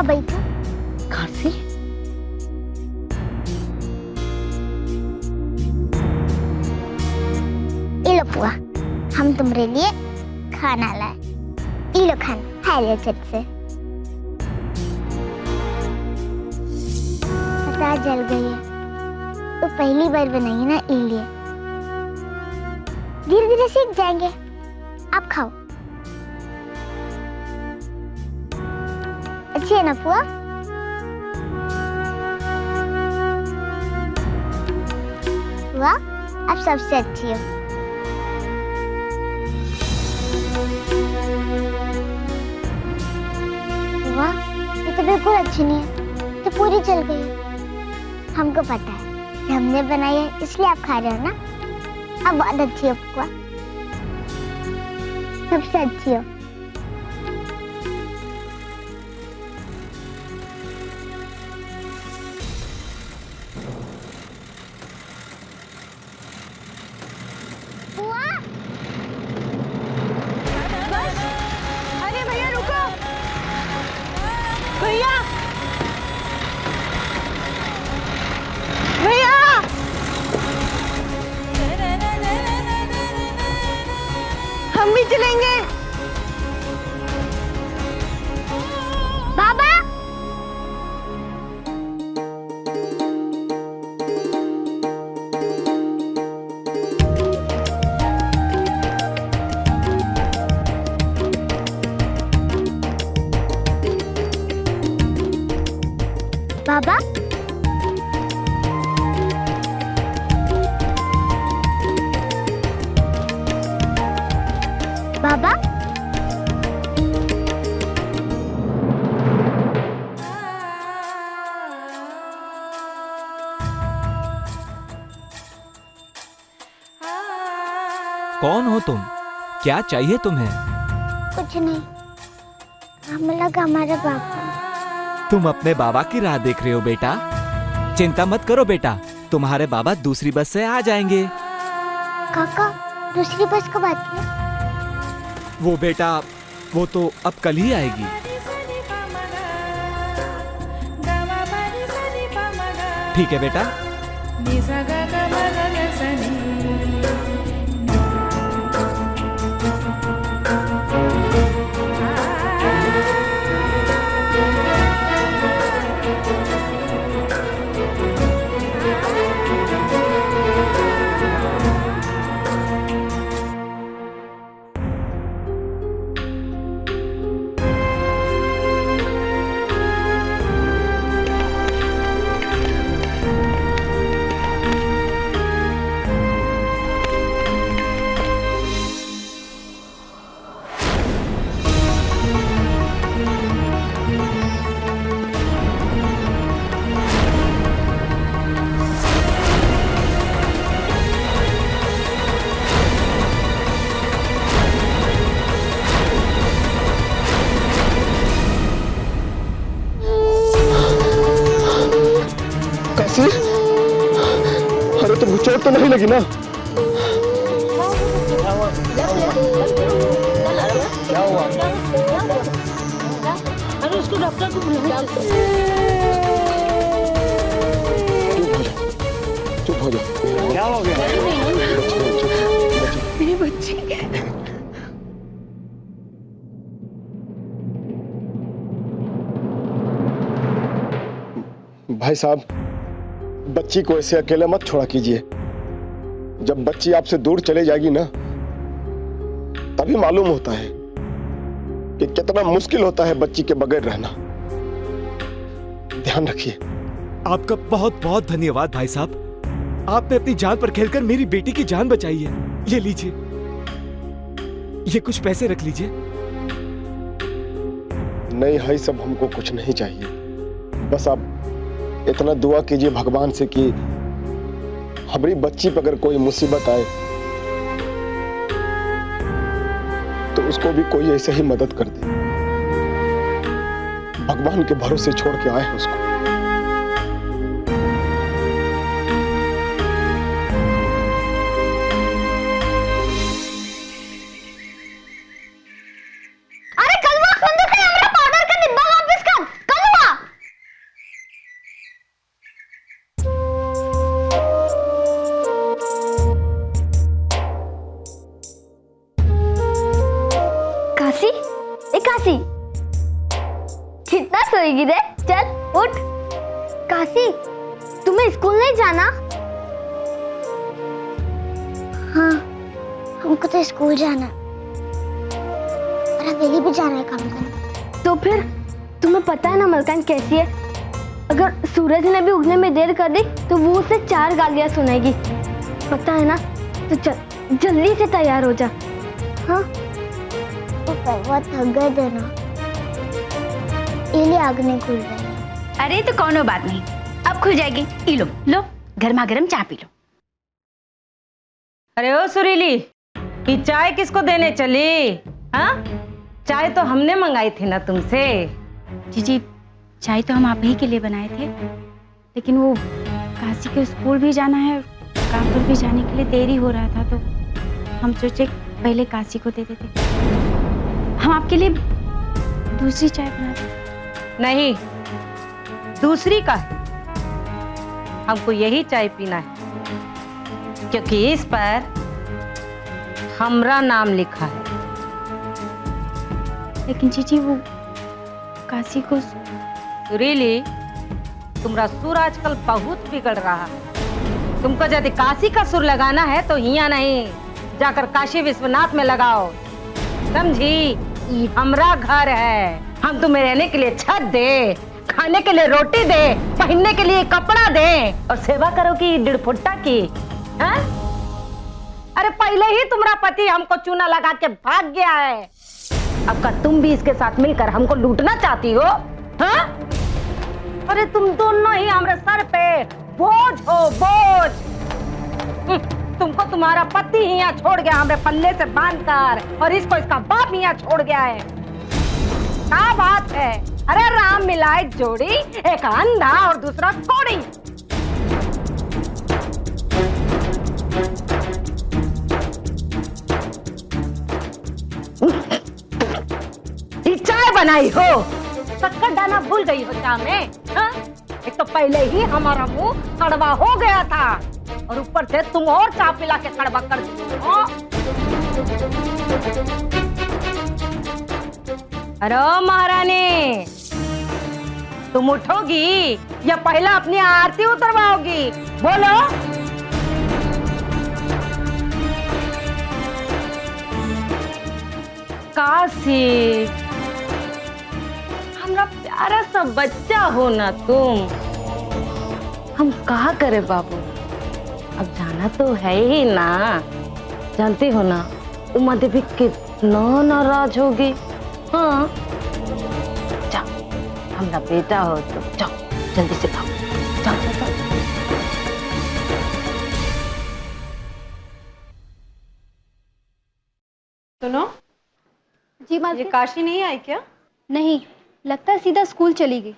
अब बैठो। खांसी? ये लो पुआ, हम तुम्हारे लिए खाना लाए। ये लो खाना, खा लिया झट से। पता जल गई है, तो पहली बार बनाई ना इसलिए। धीरे धीरे सीख जाएंगे। आप खाओ। अच्छी है ना पुआ? पुआ, आप सबसे अच्छी हो। पुआ, ये तो बिल्कुल अच्छी नहीं है, तो पूरी जल गई है। हमको पता है कि हमने बनाई है, इसलिए आप खा रहे हो ना। अब बहुत अच्छी हो पुआ, सबसे अच्छी हो। पुआ, अरे भैया रुको, भैया भैया हम भी चलेंगे। बाबा, बाबा, बाबा, कौन हो तुम? क्या चाहिए तुम्हें? कुछ नहीं, हमें लगा हमारे बाबा। तुम अपने बाबा की राह देख रहे हो बेटा? चिंता मत करो बेटा, तुम्हारे बाबा दूसरी बस से आ जाएंगे। काका, दूसरी बस कब आती है? वो बेटा, वो तो अब कल ही आएगी। ठीक है बेटा। अरे तुमको चोट तो नहीं लगी ना? क्या हुआ? अरे उसको डॉक्टर को बुलाओ। चुप हो जाओ। क्या हो गया? मेरी बच्ची। भाई साहब, बच्ची को ऐसे अकेले मत छोड़ा कीजिए। जब बच्ची आपसे दूर चले जाएगी ना, तभी मालूम होता है कि कितना मुश्किल होता है बच्ची के बगैर रहना। ध्यान रखिए। आपका बहुत बहुत धन्यवाद भाई साहब। आपने अपनी जान पर खेलकर मेरी बेटी की जान बचाई है। ये लीजिए, ये कुछ पैसे रख लीजिए। नहीं है, सब हमको कुछ नहीं चाहिए। बस आप इतना दुआ कीजिए भगवान से कि हमारी बच्ची पर अगर कोई मुसीबत आए तो उसको भी कोई ऐसे ही मदद कर दे। भगवान के भरोसे छोड़ के आए हैं उसको। अरे कल वो बंदूक है, हमारा पाउडर का डिब्बा वापस कर। कल ए काशी, कितना सोएगी रे? चल उठ। काशी, तुम्हें स्कूल नहीं जाना? हाँ, हमको तो स्कूल जाना और हवेली भी जाना है काम करने। तो फिर तुम्हें पता है ना मलकान कैसी है? अगर सूरज ने भी उगने में देर कर दी तो वो उसे 4 गालियां सुनाएगी, पता है ना? तो चल जल्दी से तैयार हो जा। हाँ, तो बहुत थक गए थे ना, ये लिए आग नहीं खुल रही। अरे तो कौनो बात नहीं, अब खुल जाएगी। पी लो, लो गर्मा गर्म चाय पी लो। अरे ओ सुरीली, ये चाय किसको देने चली? हाँ, चाय तो हमने मंगाई थी ना तुमसे। जीजी, चाय तो हम आप ही के लिए बनाए थे, लेकिन वो काशी के स्कूल भी जाना है, कानपुर भी जाने के लिए देरी हो रहा था, तो हम सोचे पहले काशी को दे देते। हम आपके लिए दूसरी चाय बना दें। नहीं, दूसरी का है, हमको यही चाय पीना है, क्योंकि इस पर हमरा नाम लिखा है। लेकिन जीजी, वो काशी को... सुरीली, तुम्हारा सुर आजकल बहुत बिगड़ रहा है। तुमको यदि काशी का सुर लगाना है तो यहाँ नहीं, जाकर काशी विश्वनाथ में लगाओ, समझी? ये हमरा घर है, हम तुम्हें रहने के लिए छत दे, खाने के लिए रोटी दे, पहनने के लिए कपड़ा दे और सेवा करो की 1.5 फुट्टा की। हाँ? अरे पहले ही तुम्हारा पति हमको चूना लगा के भाग गया है, अब का तुम भी इसके साथ मिलकर हमको लूटना चाहती हो? हाँ? अरे तुम दोनों ही हमारे सर पे बोझ हो, बोझ। तुमको तुम्हारा पति ही यहाँ छोड़ गया हमारे पल्ले से बांधकर, और इसको इसका बाप यहाँ छोड़ गया है। क्या बात है? अरे राम मिलाए जोड़ी, एक अंधा और दूसरा कोड़ी। चाय बनाई हो, शक्कर डालना भूल गई हो चाय में? हाँ? एक तो पहले ही हमारा मुंह कड़वा हो गया था, और ऊपर से तुम और चाय पिला के कड़वा कर दी हो। अरे महारानी, तुम उठोगी या पहला अपनी आरती उतरवाओगी? बोलो। काशी, हमरा प्यारा सा बच्चा हो ना तुम, हम कहा करे बाबू, अब जाना तो है ही ना, जानती हो ना उमा देवी कितना नाराज होगी। हाँ, जाओ, हमरा बेटा हो तो जाओ, जल्दी से खाओ, जाओ जाओ जाओ। सुनो जी ये मालकिन। काशी नहीं आई क्या? नहीं, लगता है सीधा स्कूल चली गई।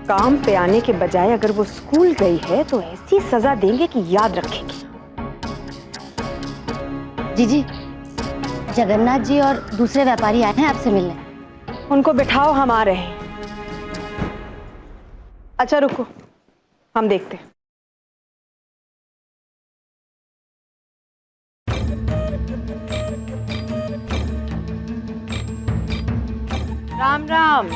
काम पे आने के बजाय अगर वो स्कूल गई है तो ऐसी सजा देंगे कि याद रखेगी। जीजी, जगन्नाथ जी और दूसरे व्यापारी आए हैं आपसे मिलने। उनको बिठाओ, हम आ रहे हैं। अच्छा रुको, हम देखते हैं। राम राम।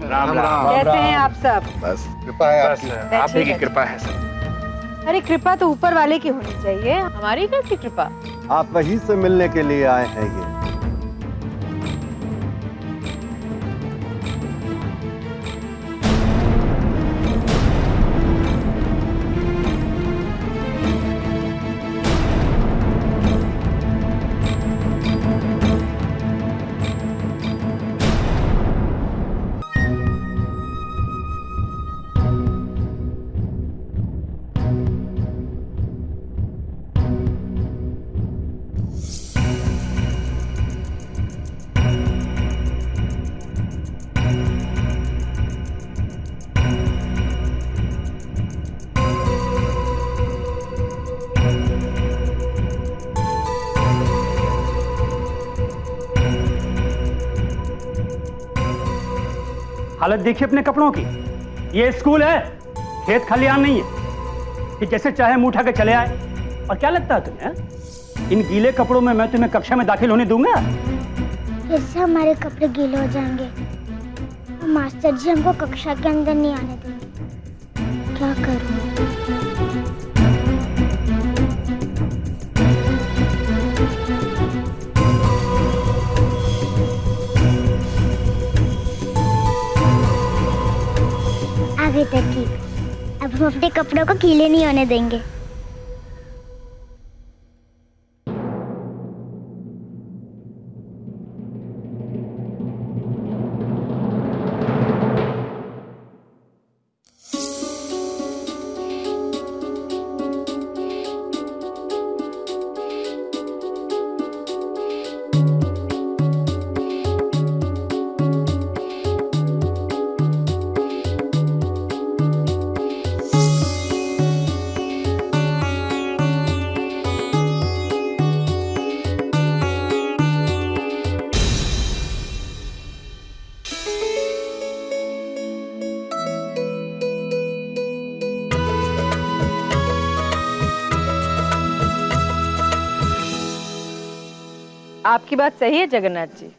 राम राम। कैसे हैं आप सब? बस कृपा है आपकी। आप ही की कृपा है सर। अरे कृपा तो ऊपर वाले की होनी चाहिए, हमारी कैसी कृपा? आप वहीं से मिलने के लिए आए हैं ये। हालत देखिए अपने कपड़ों की। ये स्कूल है, खेत खलियान नहीं है कि जैसे चाहे मुंह उठा के चले आए। और क्या लगता है तुम्हें? इन गीले कपड़ों में मैं तुम्हें कक्षा में दाखिल होने दूंगा? फिर से हमारे कपड़े गीले हो जाएंगे और मास्टर जी हमको कक्षा के अंदर नहीं आने देंगे। क्या करूं? आगे तक ठीक। अब हम अपने कपड़ों को गीले नहीं होने देंगे। आपकी बात सही है जगन्नाथ जी,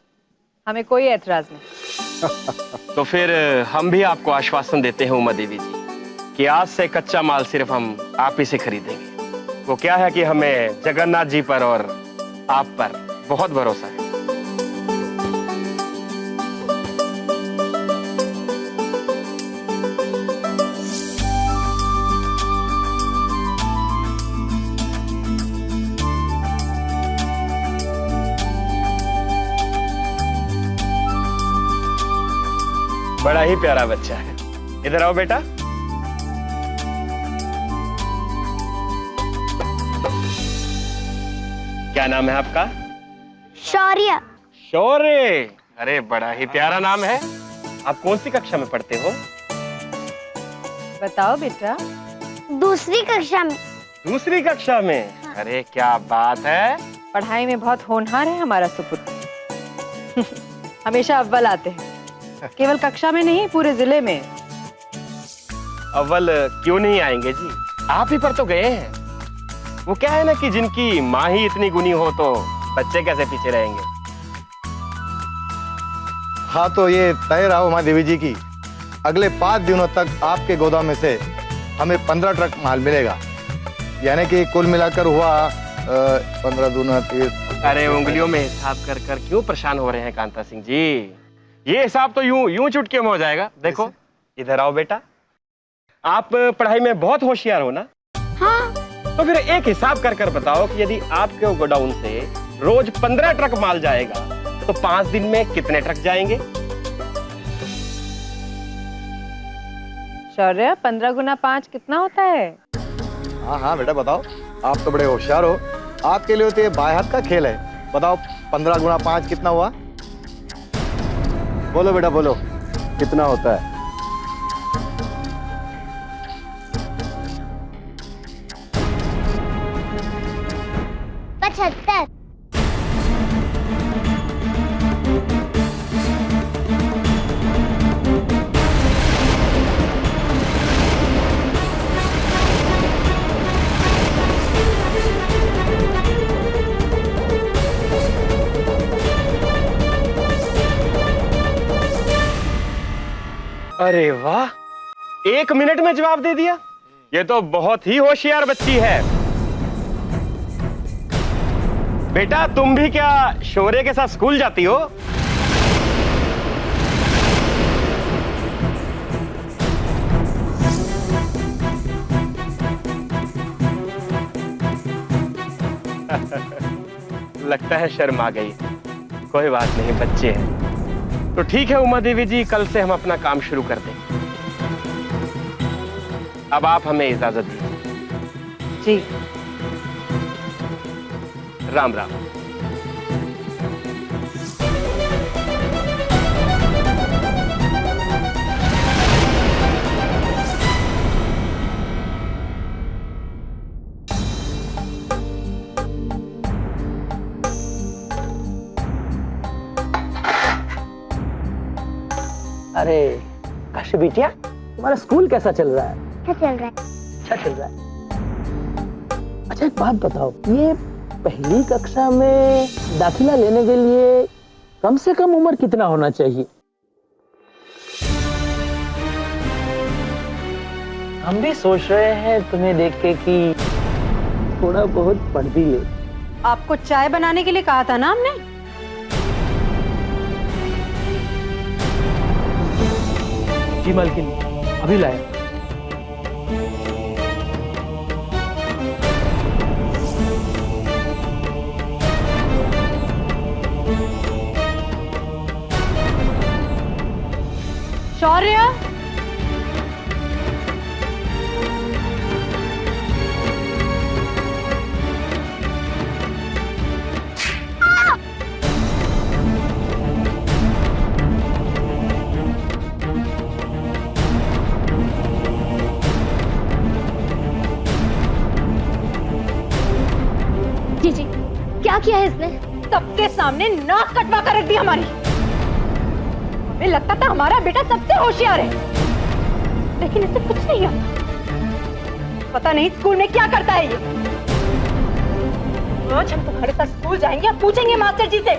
हमें कोई ऐतराज नहीं। तो फिर हम भी आपको आश्वासन देते हैं उमा देवी जी कि आज से कच्चा माल सिर्फ हम आप ही से खरीदेंगे। वो क्या है कि हमें जगन्नाथ जी पर और आप पर बहुत भरोसा है। बड़ा ही प्यारा बच्चा है। इधर आओ बेटा। क्या नाम है आपका? शौर्य। शौर्य, अरे बड़ा ही प्यारा नाम है। आप कौन सी कक्षा में पढ़ते हो? बताओ बेटा। दूसरी कक्षा में। दूसरी कक्षा में? अरे क्या बात है। पढ़ाई में बहुत होनहार है हमारा सुपुत्र। हमेशा अव्वल आते हैं, केवल कक्षा में नहीं पूरे जिले में। अव्वल क्यों नहीं आएंगे जी, आप ही पर तो गए हैं। वो क्या है ना कि जिनकी माँ ही इतनी गुणी हो तो बच्चे कैसे पीछे रहेंगे। हाँ तो ये तय रहा उमा देवी जी की अगले 5 दिनों तक आपके गोदाम में से हमें 15 ट्रक माल मिलेगा, यानी कि कुल मिलाकर हुआ 15 दूना 30। अरे उंगलियों में हिसाब कर कर क्यों परेशान हो रहे हैं कांता सिंह जी, ये हिसाब तो यूं चुटकियों में हो जाएगा। देखो इधर आओ बेटा, आप पढ़ाई में बहुत होशियार हो ना? हाँ। तो फिर एक हिसाब कर कर बताओ कि यदि आपके गोडाउन से रोज 15 ट्रक माल जाएगा तो 5 दिन में कितने ट्रक जाएंगे? शौर्य, 15 गुना 5 कितना होता है? हाँ हाँ बेटा बताओ, आप तो बड़े होशियार हो, आपके लिए तो ये बाएं हाथ का खेल है। बताओ 15 गुना 5 कितना हुआ? बोलो बेटा बोलो, कितना होता है? पचहत्तर। अरे वाह, 1 मिनट में जवाब दे दिया। ये तो बहुत ही होशियार बच्ची है। बेटा तुम भी क्या शौर्य के साथ स्कूल जाती हो? लगता है शर्म आ गई। कोई बात नहीं, बच्चे हैं। तो ठीक है उमा देवी जी, कल से हम अपना काम शुरू कर देंगे। अब आप हमें इजाजत दीजिए। जी। राम राम। अरे काशी बिटिया, तुम्हारा स्कूल कैसा चल रहा है? अच्छा चल रहा है। अच्छा चल रहा है। अच्छा एक बात बताओ, ये पहली कक्षा में दाखिला लेने के लिए कम से कम उम्र कितना होना चाहिए? हम भी सोच रहे हैं तुम्हें देख के कि थोड़ा बहुत पढ़ भी ले। आपको चाय बनाने के लिए कहा था ना हमने? जी मालकिन, अभी लाया। शौर्य, जी क्या किया है इसने? सबके सामने नाक कटवा कर रख दी हमारी। हमें लगता था हमारा बेटा सबसे होशियार है, लेकिन इसे कुछ नहीं आता। पता नहीं स्कूल में क्या करता है ये। आज हम तुम्हारे साथ स्कूल जाएंगे और पूछेंगे मास्टर जी से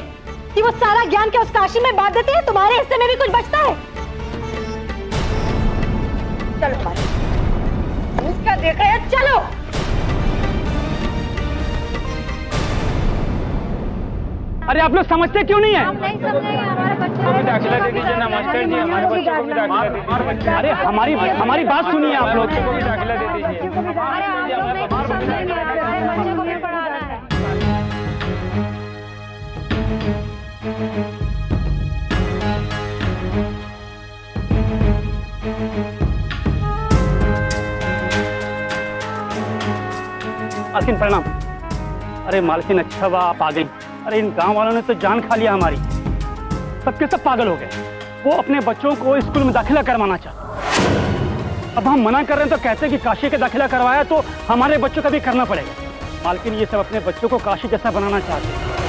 कि वो सारा ज्ञान क्या उस काशी में बांट देते हैं, तुम्हारे हिस्से में भी कुछ बचता है? चलो हमारे उसका देख रहे हैं, चलो। अरे आप लोग समझते क्यों नहीं है? हम नहीं समझेंगे, हमारे बच्चे को भी दाखिला दे दीजिए ना मास्टर जी, हमारे बच्चों को भी दाखिला दे दीजिए। अरे हमारी बात सुनिए आप लोग। बच्चों को भी दाखिला दे दीजिए। बच्चे को भी पढ़ाना है। मालकिन प्रणाम। अरे मालकिन, अच्छा हुआ आप आ गई। अरे इन गांव वालों ने तो जान खा लिया हमारी। सबके सब पागल हो गए। वो अपने बच्चों को स्कूल में दाखिला करवाना चाहते। अब हम मना कर रहे हैं तो कहते हैं कि काशी का दाखिला करवाया तो हमारे बच्चों का भी करना पड़ेगा। मालकिन ये सब अपने बच्चों को काशी जैसा बनाना चाहते हैं।